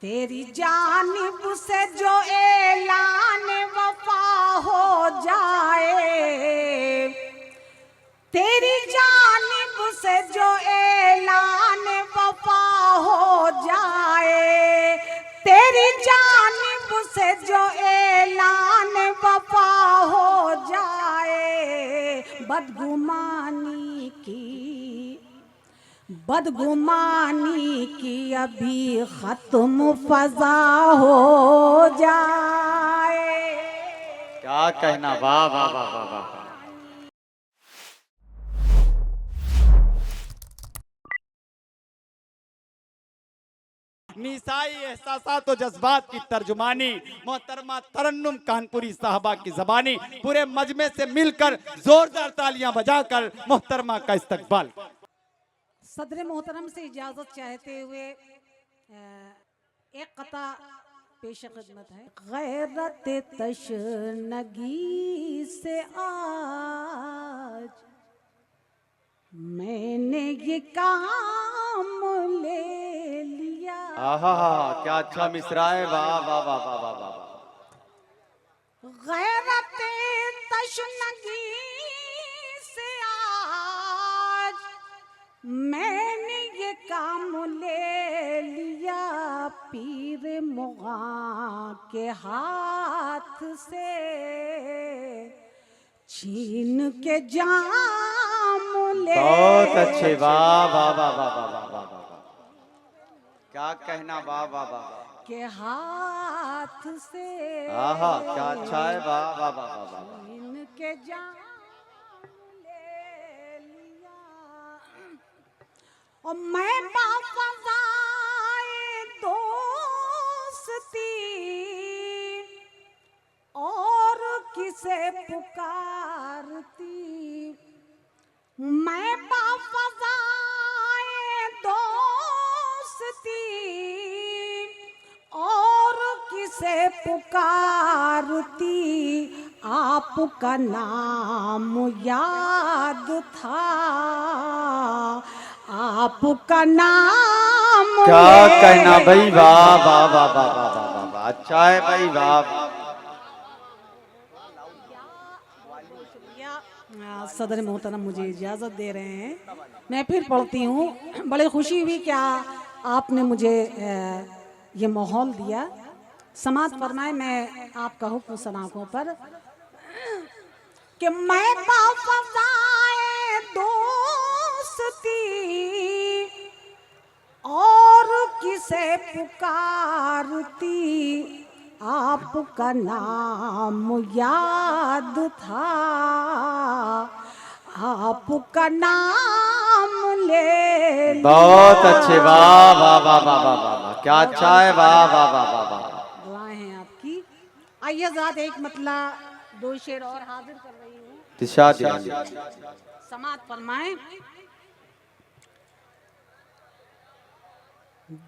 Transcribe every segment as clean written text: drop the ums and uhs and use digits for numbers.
तेरी जानिब से जो ऐलान वफा हो जाए, तेरी जानिब से जो ऐलान वफा हो जाए, तेरी जानिब से जो ऐलान वफा हो जाए, बदगुमानी की अभी खत्म फजा हो जाए। क्या कहना, वाह वाह वाह वाह वाह। निसाई एहसासात और जज्बात की तर्जुमानी मोहतरमा तरन्नुम कानपुरी साहबा की जबानी, पूरे मजमे से मिलकर जोरदार तालियां बजाकर मोहतरमा का इस्तकबाल। सदर मोहतरम से इजाजत चाहते हुए एक कता पेश खिदमत है। गैरत तशनगी से आज मैंने ये काम ले लिया। आहा, क्या अच्छा मिसरा है, वाह वाह वाह वाह वाह वाह। गैरत तशनगी से आज मैंने ये काम ले लिया, पीर मुगा के हाथ से छीन के जाम ले। बहुत अच्छे, वाह वाह वाह वाह वाह वाह वाह वाह। क्या कहना, वाह वाह वाह के हाथ से। आहा, क्या अच्छा है, वाह वाह वाह वाह वाह। छीन के जाम ले लिया और मैं बाफ़ज़ाए दोस्ती और किसे पुकारती, मैं बाफ़ज़ाए दोस्ती और किसे पुकारती। आपका नाम याद था, आपका नाम। क्या कहना भाई, वाह वाह वाह वाह वाह वाह वाह। अच्छा है भाई, वाह। सदर मोहतरम मुझे इजाज़त दे रहे हैं, मैं फिर पढ़ती हूँ। बड़ी खुशी हुई क्या आपने मुझे ये माहौल दिया। समात फरमाए, मैं आपका हुक्म सनाखों पर कि मैं बाफ़ज़ाए दोस्ती और किसे पुकारती। आपका नाम याद था, आपका नाम ले। बहुत अच्छे, वाह वाह वाह वाह वाह वाह। क्या अच्छा है, वाह वाह वाह वाह वाह। दुआएं हैं आपकी। आइए ज़ात एक मतला दो शेर और हाजिर कर रही हूँ। समात फरमाएं।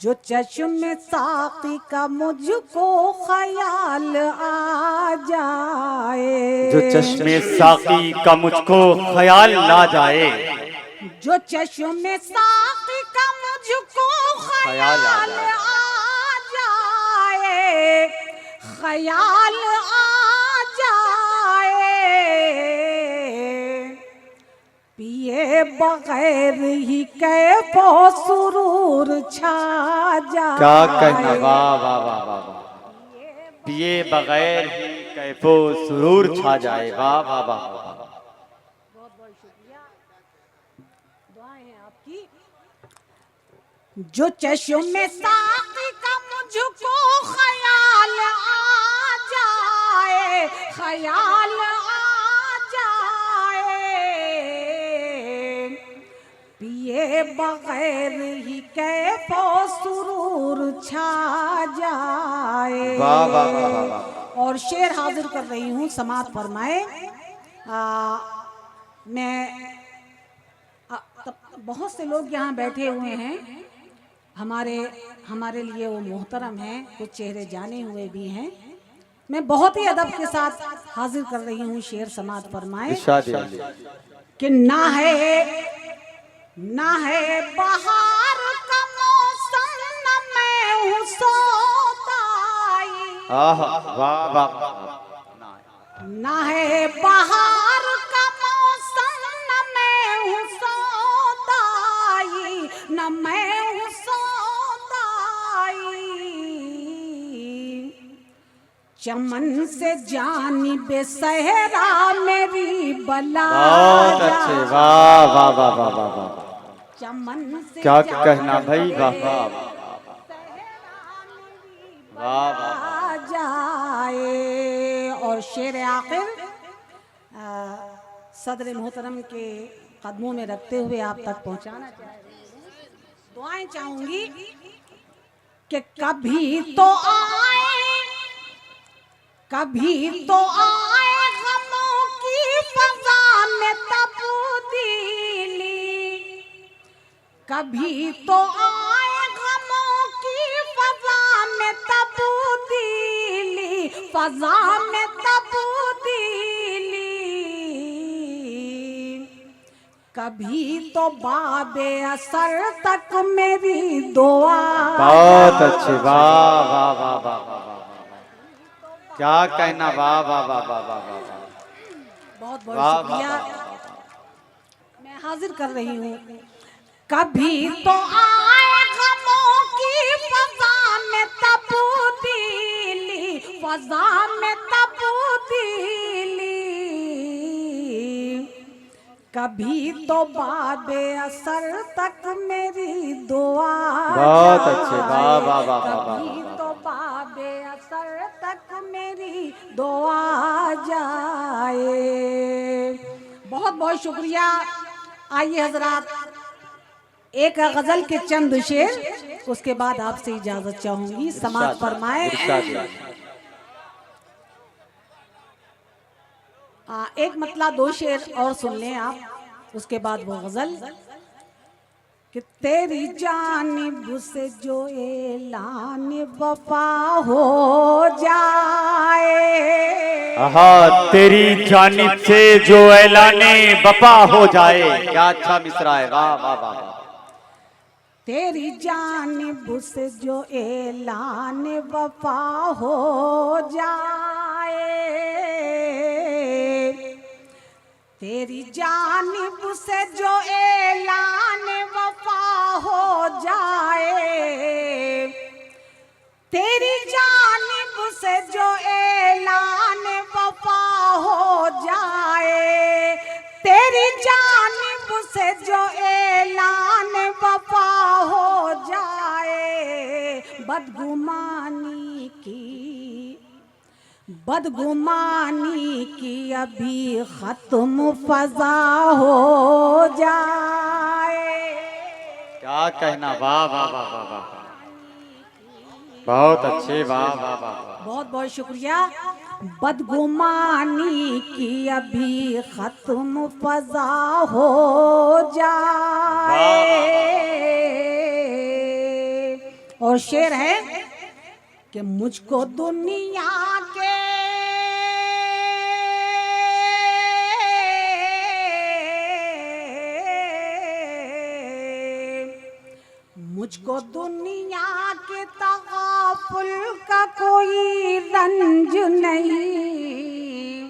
जो चश्मे साक़ी का मुझको ख्याल आ जाए, जो चश्मे साकी का मुझको ख्याल ला जाए, जो चश्मे साक़ी का मुझको ख्याल आ जाए, ख्याल आ जाए, पिए बगैर ही कैफो सुरूर छा जाए। क्या कहना, वाह वाह वाह वाह वाह। पिए बगैर ही कैफो सुरूर छा जाए, वाह वाह वाह वाह। बहुत बहुत शुक्रिया, दुआएं हैं आपकी। जो चश्मे साक़ी का मुझको ख्याल आ जाए, ख्याल आ जाए, पिए बगैर ही कैफो सुरूर छा जाए। वाह वाह वाह वाह। और शेर हाजिर कर रही हूँ, समात फरमाए। मैं बहुत से लोग यहाँ बैठे हुए हैं, हमारे लिए वो मोहतरम हैं, कुछ चेहरे जाने हुए भी हैं। मैं बहुत ही अदब के साथ हाजिर कर रही हूँ शेर, समात फरमाए कि ना है बहार का मौसम, न मैं हूँ आहा, वाह वाह वाह। ना है बाहर का मौसम, न मैं हूँ सौदाई, न मैं हूँ सौदाई। चमन से जानिबे सहरा मेरी बला बहुत अच्छे, वाह वाह वाह वाह वाह वाह। चमन से क्या कहना भाई, वाह वाह वाह वाह। जाए। और शेर आखिर सदर मोहतरम के कदमों में रखते हुए आप तक पहुंचाना चाहूंगी, दुआएं चाहूंगी कि कभी तो आए, कभी तो आए गमों की फजा में तब्दीली, कभी तो आए गमों की फजा में तब्दीली, फजा में तब्दीली। कभी तो बाबे असर तक मेरी दुआ। बहुत अच्छे, वाह वाह वाह वाह वाह। क्या कहना, वाह वाह वाह वाह वाह वाह। बहुत बहुत शुक्रिया, मैं हाजिर कर रही हूँ। कभी तो आए गमों की फजा में तब्दीली, फजा में तब्दीली। कभी तो बाबे असर तक मेरी दुआ। बहुत अच्छे, वाह वाह वाह वाह। कभी तो बाबे असर तक मेरी दुआ जाए। बहुत बहुत शुक्रिया। आइए हजरात, एक गजल के चंद शेर, उसके बाद आपसे इजाजत चाहूंगी। समाज फरमाए। एक मतला दो शेर और सुन लें आप, उसके बाद वो गजल कि तेरी जानिब से जो ऐलान वफा हो जाए। आहा, तेरी जानिब से जो ऐलाने वफा हो जाए। क्या अच्छा मिसरा है, वाह वाह वाह। तेरी जानिब से जो ऐलान वफा हो जाए, तेरी जानिब से जो ऐलान वफा हो जाए, तेरी जानिब से जो ऐलान वफा हो जाए, तेरी जानिब से जो ऐलान वफा हो जाए। बदगुमानी की अभी खत्म फजा हो जाए। क्या कहना, वाह वाह वाह वाह वाह। बहुत अच्छे, वाह वाह वाह। बहुत बहुत शुक्रिया। बदगुमानी की अभी खत्म फजा हो जाए। और शेर है कि मुझको दुनिया के मुझको दुनिया के तगाफुल का कोई रंज नहीं,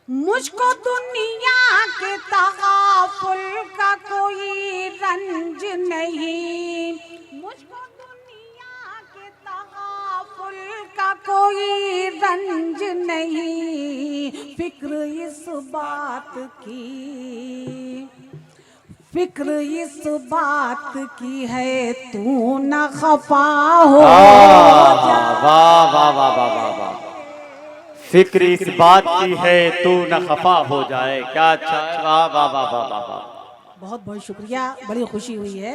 मुझको दुनिया के तगाफुल का कोई रंज नहीं, मुझको दुनिया के तगाफुल का कोई रंज नहीं। फिक्र इस बात की है तू न खफा हो जा। वाह वाह वाह वाह वाह। फिक्र इस बात की है तू न खफा हो जाए। क्या अच्छा, वाह वाह वाह वाह वाह। बहुत बहुत शुक्रिया, बड़ी खुशी हुई है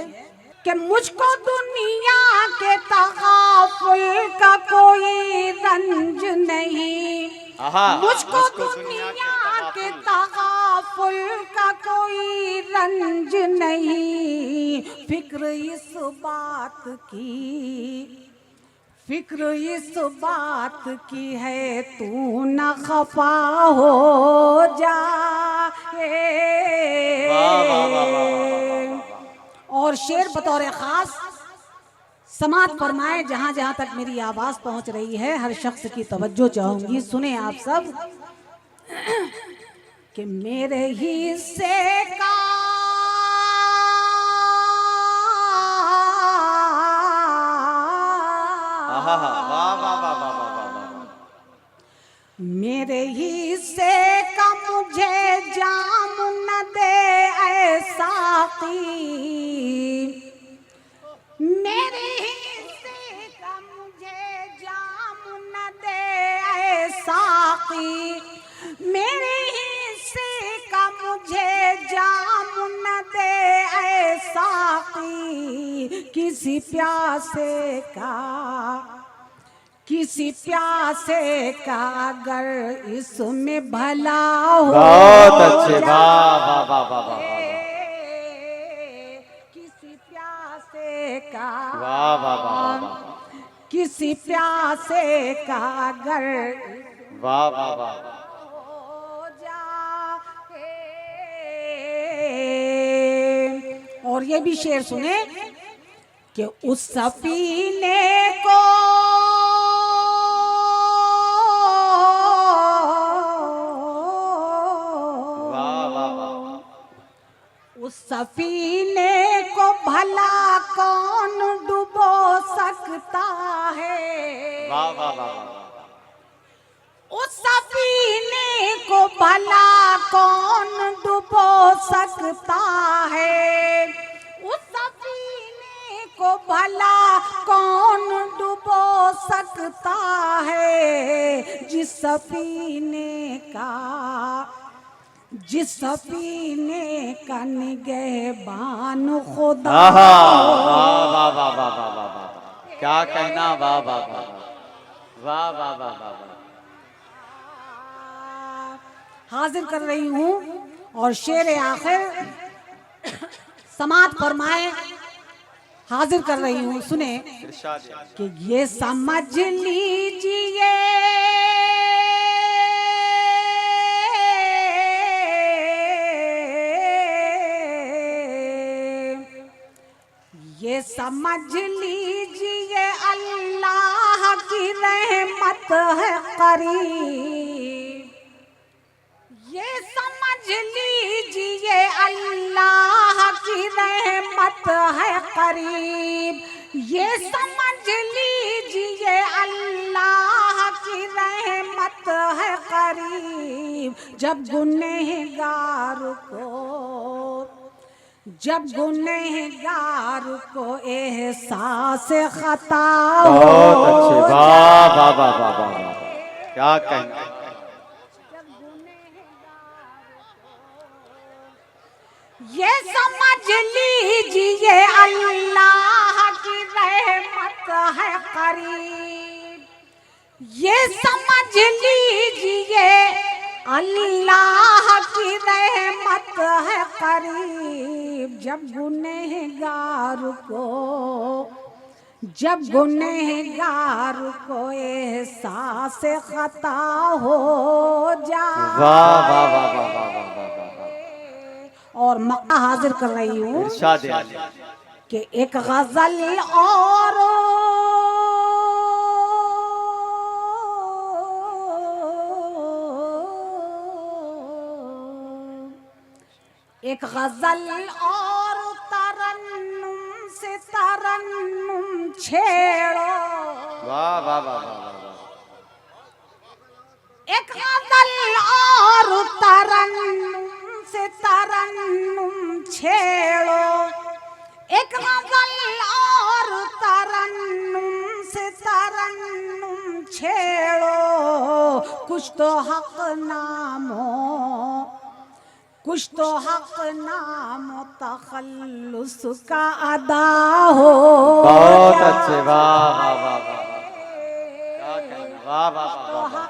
कि मुझको दुनिया के तगाफुल का कोई रंज नहीं, मुझको दुनिया के तगाफुल का कोई रंज नहीं। फिक्र इस बात की है तू न खफा हो जाए। और शेर बतौर खास समात फरमाए। जहां जहां तक मेरी आवाज पहुंच रही है, हर शख्स की तवज्जो चाहूंगी, सुने आप सब कि मेरे हिस्से का मेरे हिस्से का मुझे जाम न दे ऐ साक़ी, मेरे हिस्से का मुझे जाम न दे ऐ साक़ी, मेरे हिस्से का मुझे जाम न दे ऐ साक़ी, किसी प्यासे का अगर इसमें भला हो। बहुत अच्छे, वाह वाह वाह वाह वाह, किसी प्यासे का, वाह वाह वाह वाह, किसी प्यासे का अगर वाह वाह वाह, हो जाए। और ये भी शेर सुने कि उस सफीने को उस सफीने को भला कौन डुबो सकता है। वाह वाह वाह, उस सफीने को भला कौन डुबो सकता है, उस सफीने को भला कौन डुबो सकता है, जिस सफीने का निगहबान खुदा। वाह वाह वाह वाह वाह वाह, क्या कहना, वाह वाह वाह वाह वाह वाह वाह। हाजिर कर रही हूँ और शेर आखिर समात फरमाए, हाजिर कर रही हूँ, सुने कि ये समझ लीजिए ये समझ लीजिए अल्लाह की रहमत है करीब, ये समझ लीजिए अल्लाह की रहमत है करीब, ये समझ लीजिए अल्लाह की रहमत है करीब। जब गुनहगार को एहसास खता हो। बहुत अच्छे, वाह वाह वाह वाह वाह, क्या कहना। ये समझ लीजिए अल्लाह की रहमत है करीब, ये समझ लीजिए अल्लाह की रहमत है करीब। जब गुनहगार को एहसास खता हो जाए। वाह वाह वाह वाह वाह वाह वाह, और मक्का हाजिर कर रही हूँ इरशाद आली कि एक गजल और एक गजल और तरन्नुम से तरन्नुम छेड़ो। वाह वाह वाह वाह, एक गजल और तरन्नुम से तरन्नुम छेड़ो, एक गजल और तरन्नुम से तरन्नुम छेड़ो। कुछ तो हक नामो तखल्लुस का अदा हो। बहुत अच्छे, वाह वाह वाह वाह, क्या कहना, वाह वाह वाह वाह,